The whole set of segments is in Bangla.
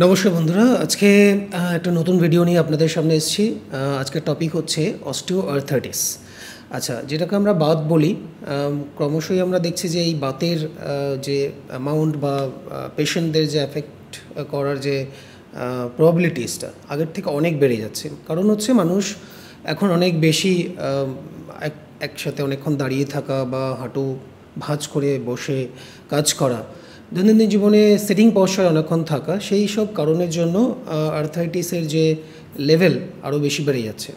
নমস্কার বন্ধুরা, আজকে একটা নতুন ভিডিও নিয়ে আপনাদের সামনে এসেছি। আজকের টপিক হচ্ছে অস্টিওআর্থ্রাইটিস। আচ্ছা, যেটাকে আমরা বাত বলি, ক্রমশই আমরা দেখছি যে এই বাতের যে অ্যামাউন্ট বা পেশেন্টদের যে অ্যাফেক্ট করার যে প্রবাবিলিটিসটা আগের থেকে অনেক বেড়ে যাচ্ছে। কারণ হচ্ছে মানুষ এখন অনেক বেশি একসাথে অনেকক্ষণ দাঁড়িয়ে থাকা বা হাঁটু ভাঁজ করে বসে কাজ করা, দৈনন্দিন জীবনে সিটিং পশ্চারে অনেকক্ষণ থাকা, সেই সব কারণের জন্য আর্থ্রাইটিসের যে লেভেল আরও বেশি বেড়ে যাচ্ছে।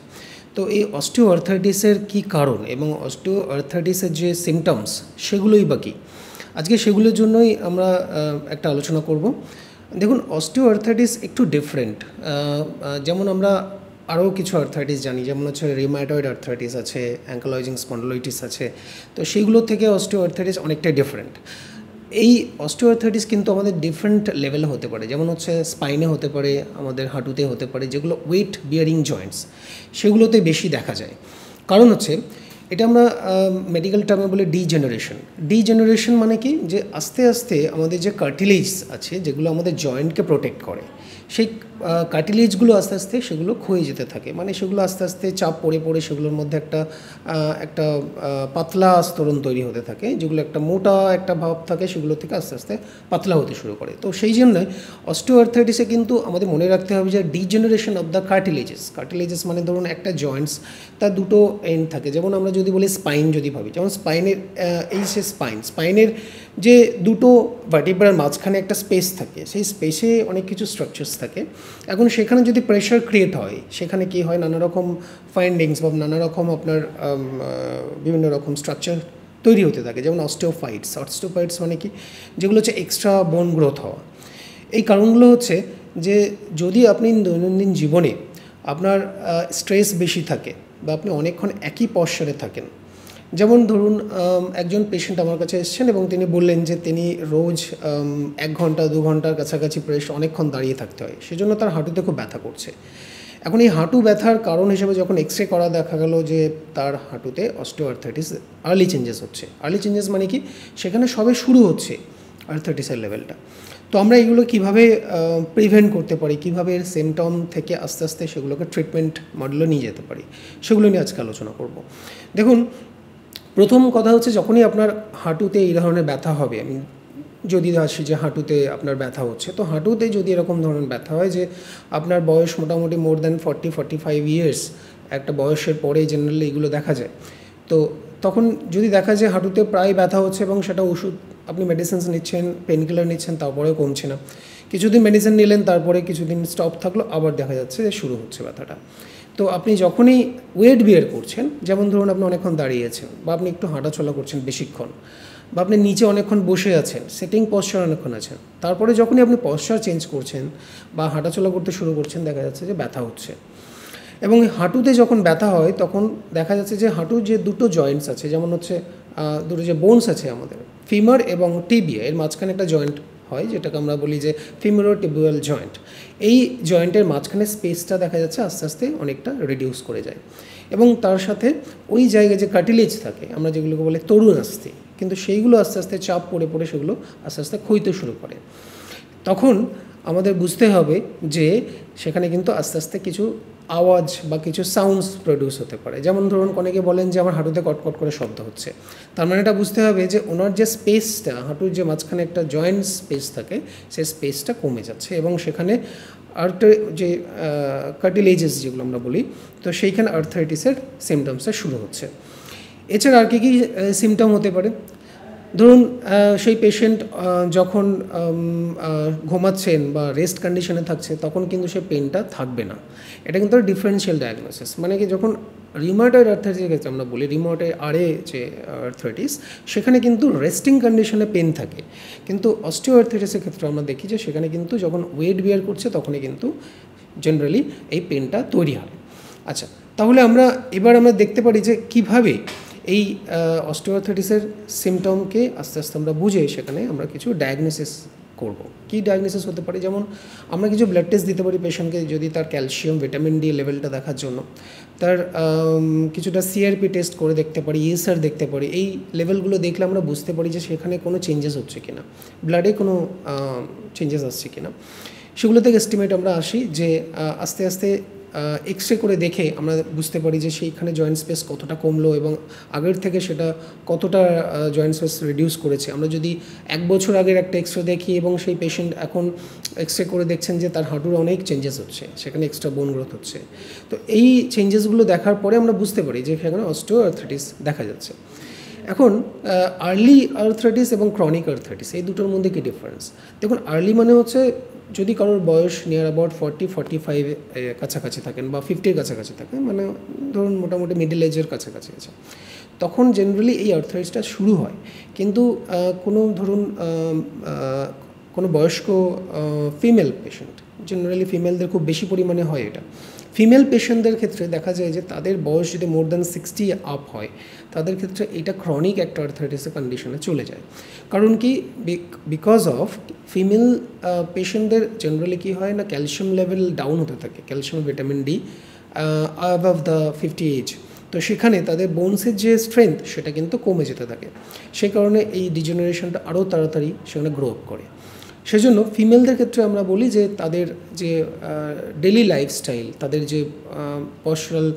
তো এই অস্টিওআর্থ্রাইটিসের কী কারণ এবং অস্টিওআর্থ্রাইটিসের যে সিমটমস সেগুলোই বা কী, আজকে সেগুলোর জন্যই আমরা একটা আলোচনা করব। দেখুন, অস্টিওআর্থ্রাইটিস একটু ডিফারেন্ট। যেমন আমরা আরও কিছু আর্থ্রাইটিস জানি, যেমন হচ্ছে রিউমাটয়েড আর্থ্রাইটিস আছে, অ্যাঙ্কালয়েজিং স্পন্ডলাইটিস আছে। তো সেইগুলোর থেকে অস্টিওআর্থ্রাইটিস অনেকটাই ডিফারেন্ট। এই অস্টিওআর্থ্রাইটিস কিন্তু আমাদের ডিফারেন্ট লেভেলে হতে পারে, যেমন হচ্ছে স্পাইনে হতে পারে, আমাদের হাঁটুতে হতে পারে, যেগুলো ওয়েট বিয়ারিং জয়েন্টস, সেগুলোতে বেশি দেখা যায়। কারণ হচ্ছে এটা আমরা মেডিকেল টার্মে বলি ডিজেনারেশন। মানে কি, যে আস্তে আস্তে আমাদের যে কার্টিলেজ আছে, যেগুলো আমাদের জয়েন্টকে প্রোটেক্ট করে, সেই কার্টিলেজগুলো আস্তে আস্তে সেগুলো ক্ষয়ে যেতে থাকে। মানে সেগুলো আস্তে আস্তে চাপ পড়ে পড়ে সেগুলোর মধ্যে একটা পাতলা আস্তরণ তৈরি হতে থাকে, যেগুলো একটা মোটা একটা ভাব থাকে, সেগুলো থেকে আস্তে আস্তে পাতলা হতে শুরু করে। তো সেই জন্যই অস্টিওআর্থ্রাইটিসে কিন্তু আমাদের মনে রাখতে হবে যে ডিজেনারেশন অফ দ্য কার্টিলেজেস মানে ধরুন একটা জয়েন্টস, তার দুটো এন্ড থাকে। যেমন আমরা যদি বলি স্পাইন, যদি ভাবি, যেমন স্পাইনের এই যে স্পাইনের যে দুটো ভার্টিব্রার মাঝখানে একটা স্পেস থাকে, সেই স্পেসে অনেক কিছু স্ট্রাকচার্স থাকে। এখন সেখানে যদি প্রেশার ক্রিয়েট হয়, সেখানে কি হয়, নানা রকম ফাইন্ডিংস বা নানা রকম আপনার বিভিন্ন রকম স্ট্রাকচার তৈরি হতে থাকে। যেমন অস্টিওফাইটস মানে কি, যেগুলো হচ্ছে এক্সট্রা বোন গ্রোথ হওয়া। এই কারণগুলো হচ্ছে যে যদি আপনি দৈনন্দিন জীবনে আপনার স্ট্রেস বেশি থাকে বা আপনি অনেকক্ষণ একই পশ্চারে থাকেন, যেমন ধরুন একজন পেশেন্ট আমার কাছে এসেছেন এবং তিনি বললেন যে তিনি রোজ 1 ঘন্টা 2 ঘন্টার কাছাকাছি প্রেস অনেকক্ষণ দাঁড়িয়ে থাকতে হয়, সেজন্য তার হাঁটুতে খুব ব্যথা করছে। এখন এই হাঁটু ব্যথার কারণ হিসেবে যখন এক্সরে করা দেখা গেল যে তার হাঁটুতে অস্টিওআর্থ্রাইটিস আর্লি চেঞ্জেস হচ্ছে। আর্লি চেঞ্জেস মানে কি, সেখানে সবে শুরু হচ্ছে আর্থ্রাইটিসের লেভেলটা। তো আমরা এগুলো কীভাবে প্রিভেন্ট করতে পারি, কীভাবে এর সিমটম থেকে আস্তে আস্তে সেগুলোকে ট্রিটমেন্ট মডেলে নিয়ে যেতে পারি, সেগুলো নিয়ে আজকে আলোচনা করব। দেখুন, প্রথম কথা হচ্ছে, যখনই আপনার হাঁটুতে এই ধরনের ব্যথা হবে, আমি যদি আসি যে হাঁটুতে আপনার ব্যথা হচ্ছে, তো হাঁটুতে যদি এরকম ধরনের ব্যথা হয় যে আপনার বয়স মোটামুটি মোর দ্যান 40-45 ইয়ার্স, একটা বয়সের পরে জেনারেলি এগুলো দেখা যায়। তো তখন যদি দেখা যায় হাঁটুতে প্রায় ব্যথা হচ্ছে এবং সেটা ওষুধ আপনি মেডিসিনস নিচ্ছেন, পেনকিলার নিচ্ছেন, তারপরেও কমছে না, কিছুদিন মেডিসিন নিলেন, তারপরে কিছুদিন স্টপ থাকলো, আবার দেখা যাচ্ছে যে শুরু হচ্ছে ব্যথাটা। তো আপনি যখনই ওয়েট বিয়ার করছেন, যেমন ধরুন আপনি অনেকক্ষণ দাঁড়িয়েছেন বা আপনি একটু হাঁটাচলা করছেন বেশিক্ষণ, বা আপনি নিচে অনেকক্ষণ বসে আছেন, সিটিং পশ্চার অনেকক্ষণ আছেন, তারপরে যখনই আপনি পশ্চার চেঞ্জ করছেন বা হাঁটাচলা করতে শুরু করছেন, দেখা যাচ্ছে যে ব্যথা হচ্ছে। এবং হাঁটুতে যখন ব্যথা হয় তখন দেখা যাচ্ছে যে হাঁটুর যে দুটো জয়েন্টস আছে, যেমন হচ্ছে দুটো যে বোনস আছে আমাদের, ফিমার এবং টিবিয়া, এর মাঝখানে একটা জয়েন্ট হয় যেটাকে আমরা বলি যে ফিমোরোটিবিয়াল জয়েন্ট। এই জয়েন্টের মাঝখানে স্পেসটা দেখা যাচ্ছে আস্তে আস্তে অনেকটা রিডিউস করে যায়, এবং তার সাথে ওই জায়গায় যে কার্টিলেজ থাকে, আমরা যেগুলোকে বলে তরুণ আস্তি, কিন্তু সেইগুলো আস্তে আস্তে চাপ পড়ে পড়ে সেগুলো আস্তে আস্তে ক্ষয়তে শুরু করে। তখন আমাদের বুঝতে হবে যে সেখানে কিন্তু আস্তে আস্তে কিছু আওয়াজ বা কিছু সাউন্ডস প্রডিউস হতে পারে। যেমন ধরুন অনেকে বলেন যে আমার হাঁটুতে কটকট করে শব্দ হচ্ছে, তার মানে এটা বুঝতে হবে যে ওনার যে স্পেসটা, হাঁটুর যে মাঝখানে একটা জয়েন্ট স্পেস থাকে, সেই স্পেসটা কমে যাচ্ছে এবং সেখানে যে কার্টিলেজেস যেগুলো আমরা বলি, তো সেইখানে আর্থ্রাইটিসের সিমটমসটা শুরু হচ্ছে। এছাড়া আর কি সিমটম হতে পারে, ধরুন সেই পেশেন্ট যখন ঘুমাচ্ছেন বা রেস্ট কন্ডিশনে থাকছে, তখন কিন্তু সে পেনটা থাকবে না। এটা কিন্তু ডিফারেন্সিয়াল ডায়াগনোসিস। মানে কি, যখন রিউমাটয়েড আর্থ্রাইটিসের ক্ষেত্রে আমরা বলি রিউমাটয়েড আরে যে আর্থ্রাইটিস, সেখানে কিন্তু রেস্টিং কন্ডিশনে পেন থাকে, কিন্তু অস্টিওআর্থ্রাইটিসের ক্ষেত্রে আমরা দেখি যে সেখানে কিন্তু যখন ওয়েট বিয়ার করছে তখনই কিন্তু জেনারেলি এই পেনটা তৈরি হয়। আচ্ছা, তাহলে এবার আমরা দেখতে পারি যে কীভাবে এই অস্টিওআর্থ্রাইটিসের সিমটমকে আস্তে আস্তে আমরা বুঝে সেখানে আমরা কিছু ডায়াগনোসিস করব। কী ডায়াগনোসিস হতে পারে, যেমন আমরা কিছু ব্লাড টেস্ট দিতে পারি পেশেন্টকে, যদি তার ক্যালসিয়াম, ভিটামিন ডি লেভেলটা দেখার জন্য তার কিছুটা সিআরপি টেস্ট করে দেখতে পারি, ইএসআর দেখতে পারি। এই লেভেলগুলো দেখলে আমরা বুঝতে পারি যে সেখানে কোনো চেঞ্জেস হচ্ছে কিনা, ব্লাডে কোনো চেঞ্জেস আসছে কিনা। সেগুলো থেকে এস্টিমেট আমরা আসি যে আস্তে আস্তে এক্স রে করে দেখে আমরা বুঝতে পারি যে সেইখানে জয়েন্ট স্পেস কতটা কমলো এবং আগের থেকে সেটা কতটা জয়েন্ট স্পেস রিডিউস করেছে। আমরা যদি 1 বছর আগের একটা এক্স রে দেখি এবং সেই পেশেন্ট এখন এক্স রে করে দেখছেন যে তার হাঁটুর অনেক চেঞ্জেস হচ্ছে, সেখানে এক্সট্রা বোন গ্রোথ হচ্ছে। তো এই চেঞ্জেসগুলো দেখার পরে আমরা বুঝতে পারি যে সেখানে অস্টিওআর্থ্রাইটিস দেখা যাচ্ছে। এখন আর্লি আর্থ্রাইটিস এবং ক্রনিক আর্থ্রাইটিস এই দুটোর মধ্যে কী ডিফারেন্স? দেখুন, আর্লি মানে হচ্ছে যদি কারোর বয়স নিয়ার অ্যাবাউট 40-45 কাছাকাছি থাকেন বা 50-র কাছাকাছি থাকেন, মানে ধরুন মোটামুটি মিডল এজের কাছাকাছি আছে, তখন জেনারেলি এই আর্থ্রাইটিসটা শুরু হয়। কিন্তু কোনো ধরুন কোনো বয়স্ক ফিমেল পেশেন্ট, জেনারেলি ফিমেলদের খুব বেশি পরিমাণে হয় এটা, ফিমেল পেশেন্টদের ক্ষেত্রে দেখা যায় যে তাদের বয়স যদি মোর দ্যান 60 আপ হয়, তাদের ক্ষেত্রে এটা ক্রনিক একটা আর্থ্রাইটিসের কন্ডিশনে চলে যায়। কারণ কি, বিকজ অফ ফিমেল পেশেন্টদের জেনারেলি কী হয় না, ক্যালসিয়াম লেভেল ডাউন হতে থাকে, calcium vitamin D above the 50 age. তো সেখানে তাদের বোনসের যে স্ট্রেংথ সেটা কিন্তু কমে যেতে থাকে, সেই কারণে এই ডিজেনারেশনটা আরও তাড়াতাড়ি সেখানে গ্রো আপ করে। সেজন্য ফিমেলদের ক্ষেত্রে আমরা বলি যে তাদের যে ডেলি লাইফস্টাইল, তাদের যে পশ্চারাল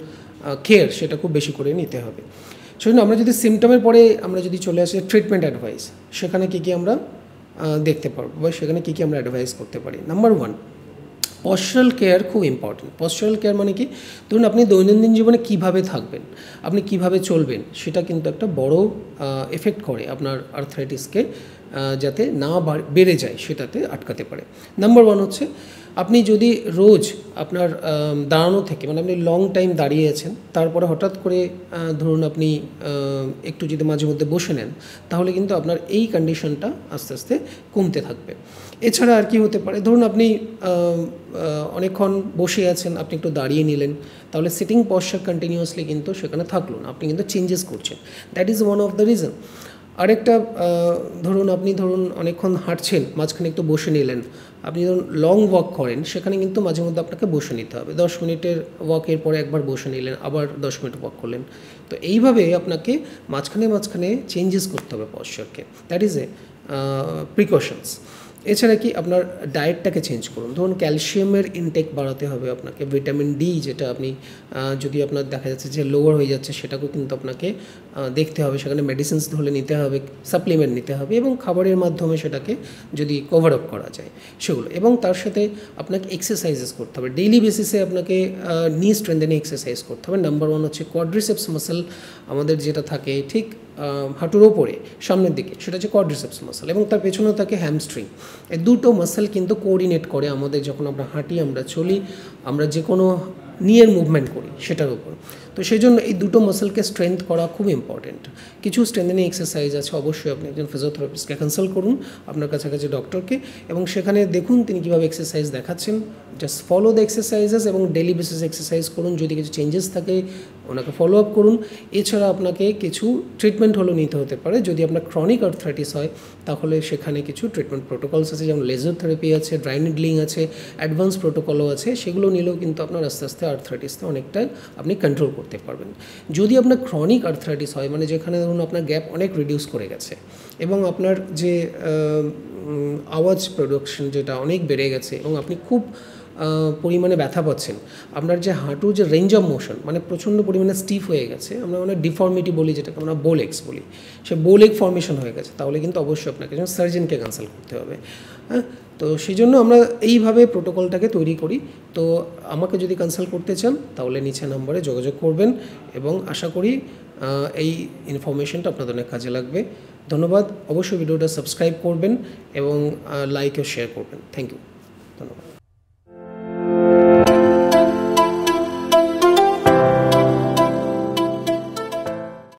কেয়ার সেটা খুব বেশি করে নিতে হবে। সেজন্য আমরা যদি সিমটমের পরে আমরা যদি চলে আসি ট্রিটমেন্ট অ্যাডভাইস, সেখানে কী কী আমরা দেখতে পারবো বা সেখানে কী কী আমরা অ্যাডভাইস করতে পারি। নাম্বার 1, পশ্চারাল কেয়ার খুব ইম্পর্টেন্ট। পশ্চারাল কেয়ার মানে কি, ধরুন আপনি দৈনন্দিন জীবনে কিভাবে থাকবেন, আপনি কিভাবে চলবেন, সেটা কিন্তু একটা বড় এফেক্ট করে আপনার আর্থ্রাইটিসকে, যাতে না বেড়ে যায় সেটাতে আটকাতে পারে। নাম্বার 1 হচ্ছে আপনি যদি রোজ আপনার দাঁড়ানো থেকে, মানে আপনি লং টাইম দাঁড়িয়ে আছেন, তারপরে হঠাৎ করে ধরুন আপনি একটু যদি মাঝে মধ্যে বসে নেন, তাহলে কিন্তু আপনার এই কন্ডিশনটা আস্তে আস্তে কমতে থাকবে। এছাড়া আর কি হতে পারে, ধরুন আপনি অনেকক্ষণ বসে আছেন, আপনি একটু দাঁড়িয়ে নিলেন, তাহলে সিটিং পশ্চার কন্টিনিউয়াসলি কিন্তু সেখানে থাকলো না, আপনি কিন্তু চেঞ্জেস করছেন। That is one of the reason. আরেকটা ধরুন আপনি অনেকক্ষণ হাঁটছেন, মাঝখানে একটু বসে নিলেন, আপনি ধরুন লং ওয়াক করেন, সেখানে কিন্তু মাঝে মধ্যে আপনাকে বসে নিতে হবে। 10 মিনিটের ওয়াকের পরে একবার বসে নিলেন, আবার 10 মিনিট ওয়াক করলেন। তো এইভাবে আপনাকে মাঝখানে মাঝখানে চেঞ্জেস করতে হবে পশ্চারকে। That is a precautions. এছাড়া কি, আপনার ডায়েটটাকে চেঞ্জ করুন। ধরুন ক্যালসিয়ামের ইনটেক বাড়াতে হবে আপনাকে, ভিটামিন ডি যেটা আপনি যদি আপনার দেখা যাচ্ছে যে লোয়ার হয়ে যাচ্ছে, সেটাকেও কিন্তু আপনাকে দেখতে হবে, সেখানে মেডিসিনস ধরে নিতে হবে, সাপ্লিমেন্ট নিতে হবে এবং খাবারের মাধ্যমে সেটাকে যদি কভার আপ করা যায় সেগুলো। এবং তার সাথে আপনাকে এক্সারসাইজেস করতে হবে, ডেইলি বেসিসে আপনাকে নি স্ট্রেন্থেনিং এক্সারসাইজ করতে হবে। নাম্বার 1 হচ্ছে কোয়াড্রিসেপস মাসল, আমাদের যেটা থাকে ঠিক হাঁটুর ওপরে সামনের দিকে, সেটা হচ্ছে কোয়াড্রিসেপস মাসল, এবং তার পেছনেও থাকে হ্যামস্ট্রিং। এই দুটো মাসল কিন্তু কোঅর্ডিনেট করে আমাদের, যখন আমরা হাঁটি, আমরা চলি, আমরা যে কোনো নিয়ের মুভমেন্ট করি সেটার উপর। তো সেই জন্য এই দুটো মাসলকে স্ট্রেংথ করা খুব ইম্পর্টেন্ট। কিছু স্ট্রেংথেনিং এক্সারসাইজ আছে, অবশ্যই আপনি একজন ফিজিওথেরাপিস্টকে কনসাল্ট করুন, আপনার কাছাকাছি ডক্টরকে, এবং সেখানে দেখুন তিনি কীভাবে এক্সারসাইজ দেখাচ্ছেন। জাস্ট ফলো দ্য এক্সারসাইজেস এবং ডেলি বেসিস এক্সারসাইজ করুন। যদি কিছু চেঞ্জেস থাকে ওনাকে ফলো আপ করুন। এছাড়া আপনাকে কিছু ট্রিটমেন্ট হলো নিতে হতে পারে। যদি আপনার ক্রনিক আর্থ্রাইটিস হয়, তাহলে সেখানে কিছু ট্রিটমেন্ট প্রোটোকলস আছে, যেমন লেজার থেরাপি আছে, ড্রাই নিডলিং আছে, অ্যাডভান্স প্রোটোকলও আছে। সেগুলো নিলেও কিন্তু আপনার আস্তে আস্তে আর্থ্রাইটিসটা অনেকটা আপনি কন্ট্রোল করতে পারবেন। যদি আপনার ক্রনিক আর্থ্রাইটিস হয়, মানে যেখানে ধরুন আপনার গ্যাপ অনেক রিডিউস করে গেছে এবং আপনার যে আওয়াজ প্রোডাকশন যেটা অনেক বেড়ে গেছে এবং আপনি খুব পরিমাণে ব্যথা পাচ্ছেন, আপনার যে হাঁটুর যে রেঞ্জ অফ মোশন মানে প্রচণ্ড পরিমাণে স্টিফ হয়ে গেছে, আমরা মানে ডিফর্মিটি বলি, যেটাকে আমরা বোলেক্স বলি, সে বোলেগ ফর্মেশন হয়ে গেছে, তাহলে কিন্তু অবশ্যই আপনাকে একজন সার্জনকে কনসাল্ট করতে হবে। হ্যাঁ, তো সেই জন্য আমরা এইভাবে প্রোটোকলটাকে তৈরি করি। তো আমাকে যদি কনসাল্ট করতে চান, তাহলে নিচে নাম্বারে যোগাযোগ করবেন এবং আশা করি এই ইনফরমেশনটা আপনাদের অনেক কাজে লাগবে। ধন্যবাদ। অবশ্যই ভিডিওটা সাবস্ক্রাইব করবেন এবং লাইক ও শেয়ার করবেন। Thank you. ধন্যবাদ।